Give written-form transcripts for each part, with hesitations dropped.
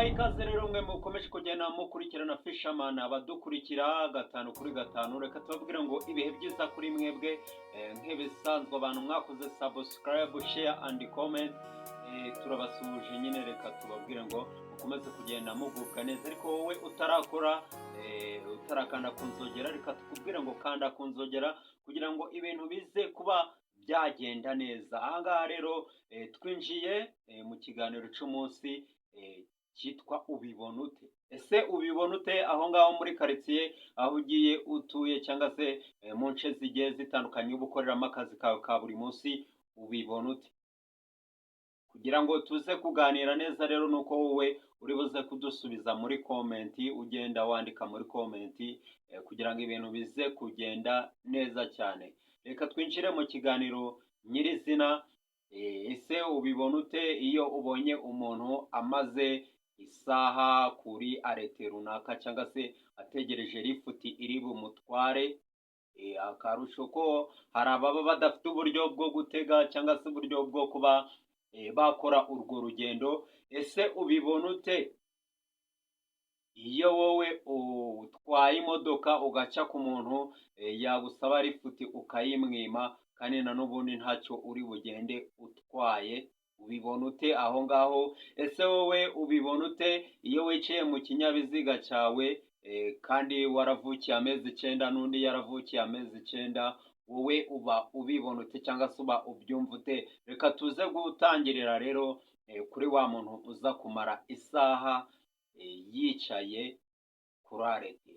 tubahaye ikaze rero mwe mukomeje kugenda mukurikirana Fisherman abadukurikira gatanu kuri gatanu. Reka tubabwire ngo ibihe byiza kuri mwebwe, nk'ibisanzwe abantu mwakoze subscribe, share and comment, turabasuje nyine. Reka tubabwire ngo mukomeze kugenda mugubwa neza, ariko wowe utarakora utarakanda ku nzogera, reka tukubwire ngo kanda ku nzogera kugira ngo ibintu bize kuba byagenda neza. Ahangaha rero twinjiye mu kiganiro cy'umunsi cyitwa ubibona ute. Ese ubibona ute aho ngaho muri quartier, aho ugiye utuye cyangwa se mu nce zigiye zitandukanye ubukoreramo akazi kawe ka buri munsi, ubibona ute? Kugira ngo tuze kuganira neza rero nuko wowe uri buze kudusubiza muri comment, ugenda wandika muri comment kugira ngo ibintu bize kugenda neza cyane. Reka twinjire mu kiganiro nyirizina. Ese ubibona ute iyo ubonye umuntu amaze isaha kuri arete runaka cyangwa se ategereje lifuti iri bumutware? Akarusho ko hari ababa badafite uburyo bwo gutega cyangwa se uburyo bwo kuba bakora urwo rugendo. Ese ubibona ute iyo wowe utwaye imodoka ugaca ku muntu yagusaba lifuti ukayimwima kandi na n'ubundi ntacyo uri bugende utwaye? Ubibona ute aho ngaho? Ese wowe ubibona ute iyo wicaye mu kinyabiziga cyawe kandi waravukiye amezi 9 n'undi yaravukiye amezi 9, wowe uba ubibona ute cyangwa se uba ubyumva ute? Reka tuze gutangirira rero kuri wa muntu uza kumara isaha yicaye kuri arete.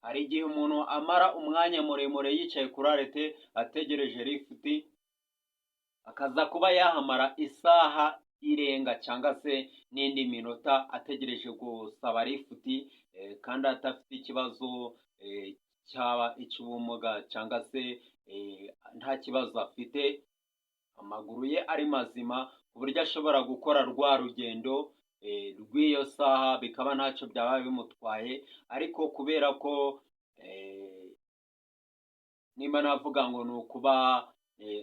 Hari igihe umuntu amara umwanya muremure yicaye kuri arete ategereje lifuti, akaza kuba yahamara isaha irenga cyangwa se n'indi minota ategereje gusaba lifuti, kandi atafite ikibazo cyaba icy'ubumuga cyangwa se nta kibazo afite, amaguru ye ari mazima ku buryo ashobora gukora rwa rugendo rw'iyo saha bikaba ntacyo byaba bimutwaye. Ariko kubera ko nimba navuga ngo ni ukuba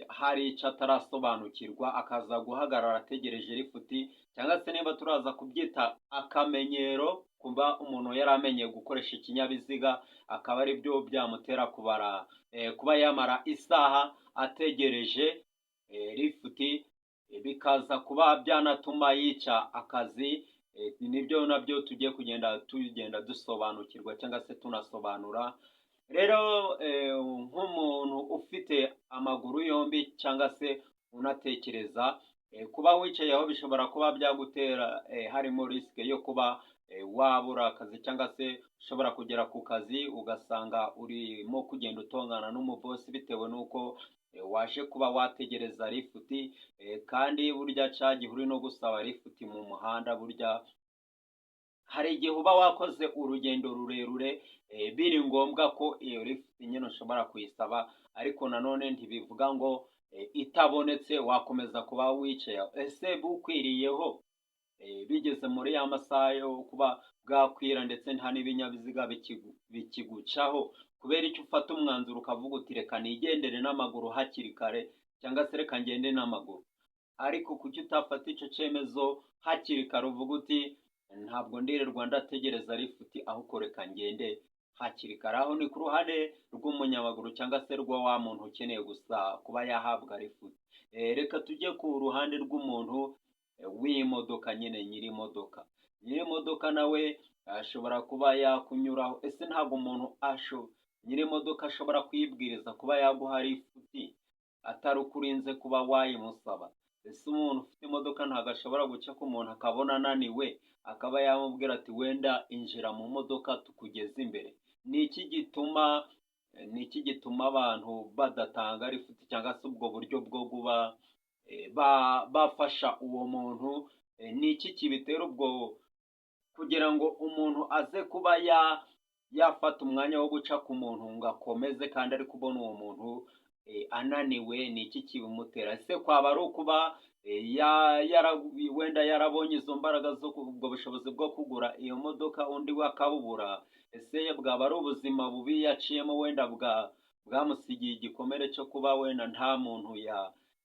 hari icyo atarasobanukirwa akaza guhagarara ategereje lifuti, cyangwa se niba turaza kubyita akamenyero, kuba umuntu yari amenye gukoresha ikinyabiziga akaba ari byo byamutera kuba yamara isaha ategereje lifuti, bikaza kuba byanatuma yica akazi. Nibyo nabyo tugiye tugenda dusobanukirwa cyangwa se tunasobanura. Rero nk'umuntu ufite amaguru yombi cyangwa se unatekereza, kuba wicaye aho bishobora kuba byagutera harimo risike yo kuba wabura akazi, cyangwa se ushobora kugera ku kazi ugasanga urimo kugenda utongana n'umubosi bitewe n'uko waje kuba wategereza lifuti, kandi burya cyagihe uri no gusaba lifuti mu muhanda, burya hari igihe uba wakoze urugendo rurerure biri ngombwa ko iyo lifuti nyine ushobora kuyisaba, ariko nanone ntibivuga ngo itabonetse wakomeza kuba wicaye. Ese bukwiriyeho bigeze muri ya masaha yo kuba bwakwira ndetse nta n'ibinyabiziga bikigucaho, kubera icyo ufata umwanzuro ukavuga uti reka nigendere n'amaguru hakiri kare, cyangwa se reka ngende n'amaguru? Ariko kuki utafata icyo cyemezo hakiri kare uvuga uti ntabwo ndirirwa ndategereza lifuti, ahubwo reka ngende hakiri kare? Aho ni ku ruhande rw'umunyamaguru cyangwa se rwa wa muntu ukeneye gusa kuba yahabwa lifuti. Reka tujye ku ruhande rw'umuntu w'imodoka nyine, nyiri imodoka nawe ashobora kuba yakunyuraho. Ese ntabwo umuntu nyiri imodoka ashobora kwibwiriza kuba yaguha lifuti atari ukurinze kuba wayimusaba? Ese umuntu ufite imodoka ntabwo ashobora guca ku muntu akabona ananiwe akaba yamubwira ati wenda injira mu modoka tukugeze imbere? Ni iki gituma abantu badatanga lifuti cyangwa se ubwo buryo bwo kuba bafasha uwo muntu? Ni iki kibitera ubwo kugira ngo umuntu aze kuba yafata umwanya wo guca ku muntu ngo akomeze, kandi ari kubona uwo muntu ananiwe? Ni iki kibimutera? Ese kwaba ari ukuba wenda yarabonye izo mbaraga ubwo bushobozi bwo kugura iyo modoka undi we akabubura? Ese bwaba ari ubuzima bubi yaciyemo wenda bwamusigiye igikomere cyo kuba wenda nta muntu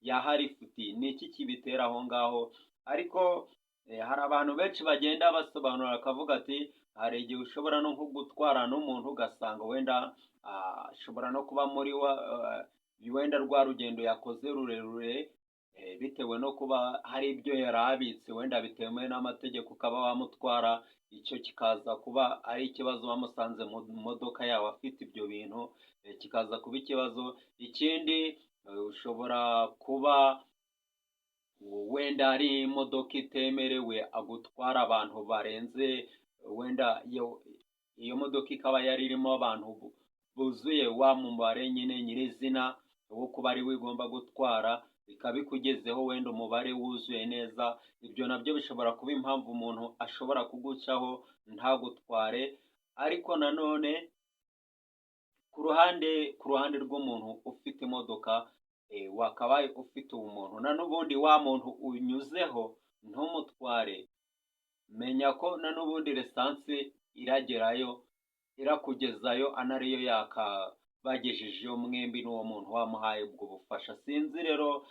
yaha lifuti? Ni iki kibitera aho ngaho? Ariko hari abantu benshi bagenda basobanura akavuga ati hari igihe ushobora no nko gutwara n'umuntu ugasanga wenda ashobora no kuba muri wenda rwa rugendo yakoze rurerure, bitewe no kuba hari ibyo yari abitse wenda bitemewe n'amategeko ukaba wamutwara, icyo kikaza kuba ari ikibazo wamusanze mu modoka yawe afite ibyo bintu, kikaza kuba ikibazo. Ikindi ushobora kuba wenda ari imodoka itemerewe agutwara abantu barenze, wenda iyo modoka ikaba yari irimo abantu buzuye wa mubare nyine nyirizina wo kuba ari we igomba gutwara, ikaba ikugezeho wenda umubare wuzuye neza, ibyo nabyo bishobora kuba impamvu umuntu ashobora kugucaho ntagutware. Ariko nanone ku ruhande rw'umuntu ufite imodoka, wakabaye ufite ubumuntu, na n'ubundi wa muntu unyuzeho ntumutware, menya ko na n'ubundi lisansi iragerayo irakugezayo anariyo yakabagejejeyo mwembi n'uwo muntu wamuhaye ubwo bufasha. Sinzi rero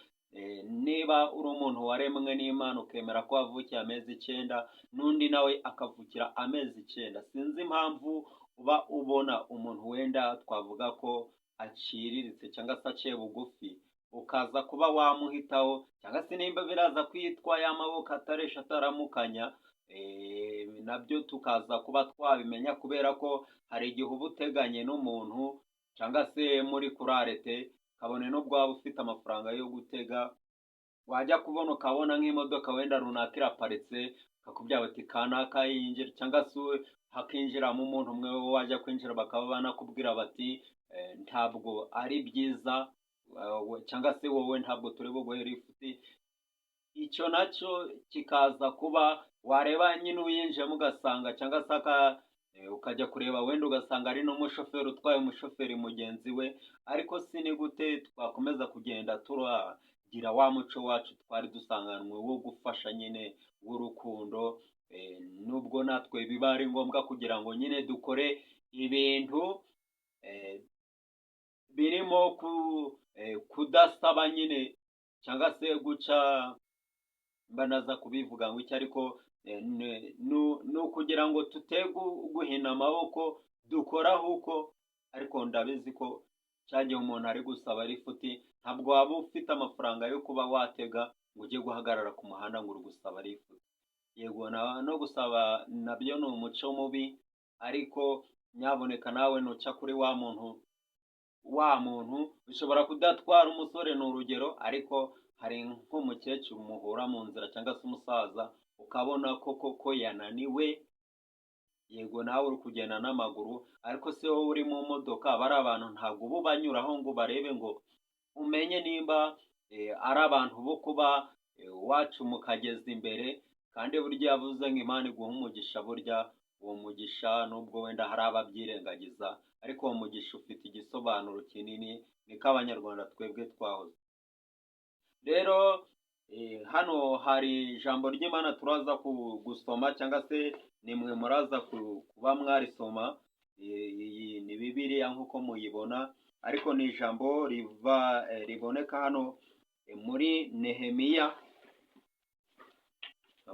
niba uri umuntu waremwe n'Imana ukemera ko wavukiye amezi 9 n'undi nawe akavukira amezi 9, sinzi impamvu uba ubona umuntu wenda twavuga ko aciriritse cyangwa se aciye bugufi ukaza kuba wamuhitaho, cyangwa se nimba biraza kwitwa y'amaboko ataresha ataramukanya, nabyo tukaza kuba twabimenya, kubera ko hari igihe uba uteganye n'umuntu cyangwa se muri kurarete, kabone n'ubwo waba ufite amafaranga yo gutega, wajya kubona ukabona nk'imodoka wenda runaka iraparitse, akakubwira bati kanaka yinjira, cyangwa se hakinjiramo umuntu umwe wajya kwinjira bakaba banakubwira bati ntabwo ari byiza, cyangwa se wowe ntabwo turi buguhe lifuti. Icyo nacyo kikaza kuba wareba nyine uyinjiyemo ugasanga, cyangwa se ukajya kureba wenda ugasanga ari n'umushoferi utwaye umushoferi mugenzi we, ariko si ni gute twakomeza kugenda turagira wa muco wacu twari dusanganwe wo gufasha nyine w'urukundo, nubwo natwe biba ari ngombwa kugira ngo nyine dukore ibintu birimo kudasaba nyine, cyangwa se guca, mbanaza kubivuga ngo icyo, ariko ni ukugira ngo guhina amaboko dukora uko. Ariko ndabizi ko cyagihe umuntu ari gusaba lifuti ntabwo waba ufite amafaranga yo kuba watega ngo ujye guhagarara ku muhanda ngo uri gusaba lifuti. Yego no gusaba nabyo ni umuco mubi, ariko nyaboneka nawe nuca kuri wa muntu ushobora kudatwara umusore, ni urugero, ariko hari nk'umukecuru muhura mu nzira cyangwa se umusaza ukabona ko yananiwe, yego nawe uri kugenda n'amaguru, ariko se wowe uri mu modoka, bari abantu ntabwo uba ubanyuraho ngo barebe ngo umenye nimba ari abantu bo kuba wacu mukageza imbere. Kandi burya yavuze ngo Imana iguha umugisha, burya uwo mugisha nubwo wenda hari ababyirengagiza, ariko uwo mugisha ufite igisobanuro kinini, niko Abanyarwanda twebwe twahoze. Rero hano hari ijambo ry'Imana turaza gusoma, cyangwa se nimwe muraza kuba mwarisoma. Iyi ni Bibiliya nk'uko muyibona, ariko ni ijambo riboneka hano muri Nehemiya.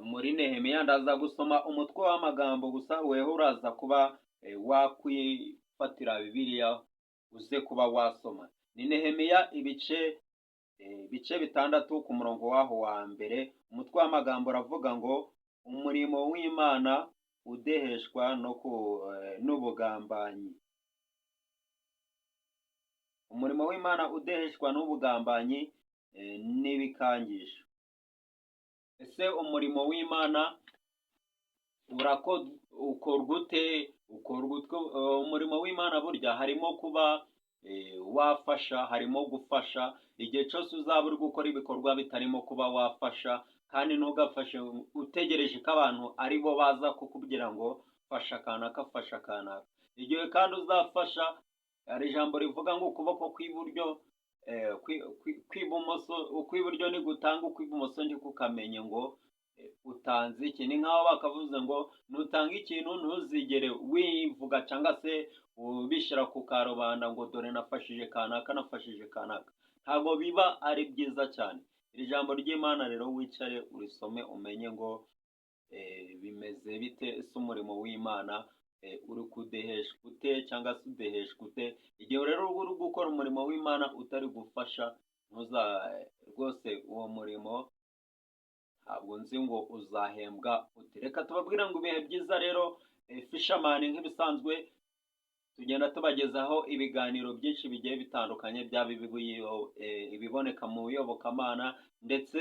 Muri Nehemiya ndaza gusoma umutwe w'amagambo gusa, weho uraza kuba wakwifatira Bibiliya uze kuba wasoma. Ni Nehemiya ibice 6 ku murongo waho wa mbere. Umutwe w'amagambo uravuga ngo umurimo w'Imana udeheshwa n'ubugambanyi. Umurimo w'Imana udeheshwa n'ubugambanyi n'ibikangisho. Ese umurimo w'Imana ukorwa ute? Umurimo w'Imana burya harimo kuba wafasha, harimo gufasha. Igihe cyose uzaba uri gukora ibikorwa bitarimo kuba wafasha, kandi ntugafashe utegereje ko abantu ari bo baza kukubwira ngo fasha kanaka, fasha kanaka. Igihe kandi uzafasha, hari ijambo rivuga ngo ukuboko kw'iburyo kw'ibumoso, ukw'iburyo ntigutanga, ukw'ibumoso ntikukamenye ngo utanze iki. Ni nk'aho bakavuze ngo nutanga ikintu ntuzigere wivuga cyangwa se ubishyira ku karubanda ngo dore nafashije kanaka, nafashije kanaka. Ntabwo biba ari byiza cyane. Iri jambo ry'Imana rero wicare urisome umenye ngo bimeze bite, ese umurimo w'Imana uri kudeheshwa ute cyangwa se udeheshwa ute? Igihe rero uri gukora umurimo w'Imana utari gufasha, ntuza rwose uwo murimo ntabwo nzi ngo uzahembwa ute. Reka tubabwire ngo ibihe byiza rero, Fisherman nk'ibisanzwe tugenda tubagezaho ibiganiro byinshi bigiye bitandukanye, byaba ibiboneka mu iyobokamana ndetse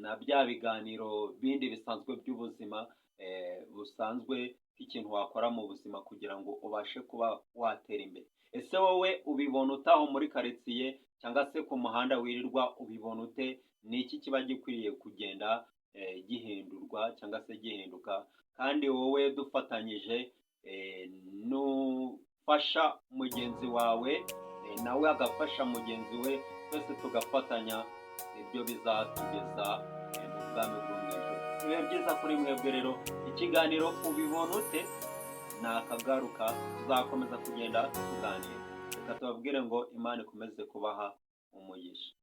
na bya biganiro bindi bisanzwe by'ubuzima busanzwe, nk'ikintu wakora mu buzima kugira ngo ubashe kuba watera imbere. Ese wowe ubibona utaho muri karitsiye cyangwa se ku muhanda wirirwa, ubibona ute? Ni iki kiba gikwiriye kugenda gihindurwa cyangwa se gihinduka? Kandi wowe dufatanyije nufasha mugenzi wawe nawe agafasha mugenzi we, twese tugafatanya, nibyo bizatugeza mu bwami bwo mu ijuru. Ibihe byiza kuri mwebwe rero. Ikiganiro ubibona ute nakagaruka, tuzakomeza kugenda tuganira. Reka tubabwire ngo Imana ikomeze kubaha umugisha.